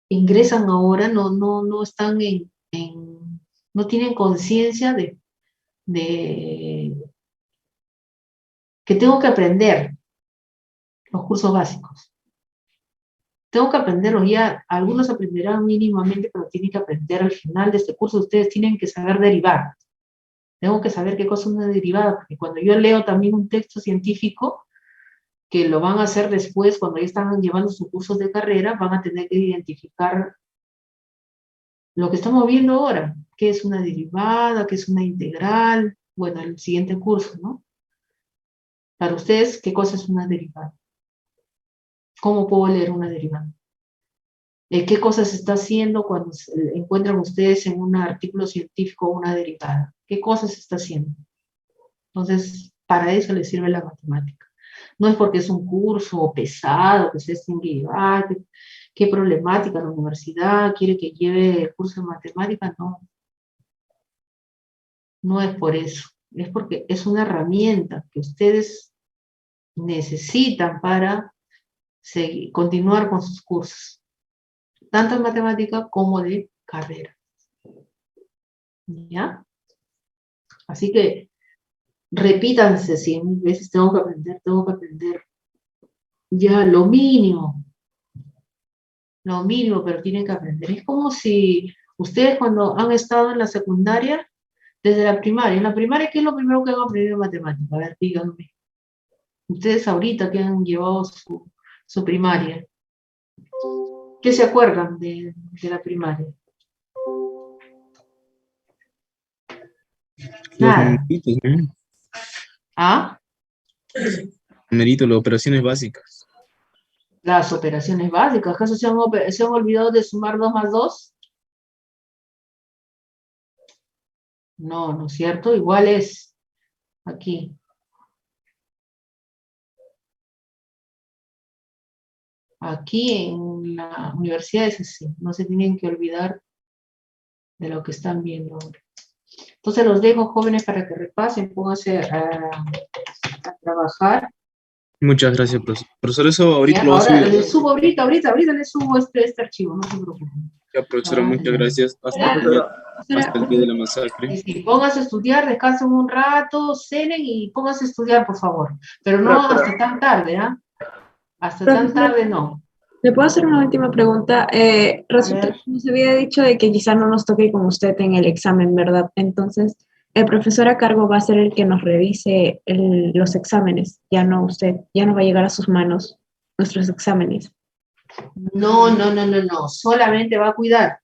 ingresan ahora no están no tienen conciencia de que tengo que aprender los cursos básicos. Tengo que aprenderlos ya, algunos aprenderán mínimamente, pero tienen que aprender al final de este curso. Ustedes tienen que saber derivar. Tengo que saber qué cosa es una derivada, porque cuando yo leo también un texto científico, que lo van a hacer después, cuando ya están llevando sus cursos de carrera, van a tener que identificar lo que estamos viendo ahora, qué es una derivada, qué es una integral, bueno, el siguiente curso, ¿no? Para ustedes, ¿qué cosa es una derivada? ¿Cómo puedo leer una derivada? ¿Qué cosa se está haciendo cuando encuentran ustedes en un artículo científico una derivada? ¿Qué cosa se está haciendo? Entonces, para eso les sirve la matemática. No es porque es un curso pesado, que ustedes tienen que llevar, qué problemática la universidad quiere que lleve el curso de matemática, no. No es por eso. Es porque es una herramienta que ustedes necesitan para continuar con sus cursos, tanto en matemática como de carrera. ¿Ya? Así que repítanse 100 veces, tengo que aprender. Ya, lo mínimo, pero tienen que aprender. Es como si ustedes cuando han estado en la secundaria, desde la primaria, en la primaria, ¿qué es lo primero que han aprendido en matemática? A ver, díganme. Ustedes ahorita que han llevado su primaria, ¿qué se acuerdan de la primaria? Los Nada. numeritos, ¿no? ¿Ah? Numeritos, las operaciones básicas. Las operaciones básicas. ¿Acaso se han olvidado de sumar 2 más 2? No, ¿no es cierto? Igual es aquí. Aquí en la universidad es así. No se tienen que olvidar de lo que están viendo ahora. Entonces los dejo, jóvenes, para que repasen, pónganse a trabajar. Muchas gracias, profesor. Profesor, eso ahorita Ya, lo va a ahora subir. les subo ahorita les subo este archivo, no se preocupen. Ya, profesora, Ah, muchas ya. gracias. Hasta el día de la masacre. Sí, sí, pónganse a estudiar, descansen un rato, cenen y pónganse a estudiar, por favor. Pero no hasta tan tarde, ¿ah? Hasta tan Profesor, tarde no. ¿le puedo hacer una última pregunta? A Resulta ver, que nos había dicho de que quizá no nos toque con usted en el examen, ¿verdad? Entonces, el profesor a cargo va a ser el que nos revise los exámenes, ya no usted, ya no va a llegar a sus manos nuestros exámenes. no, solamente va a cuidar.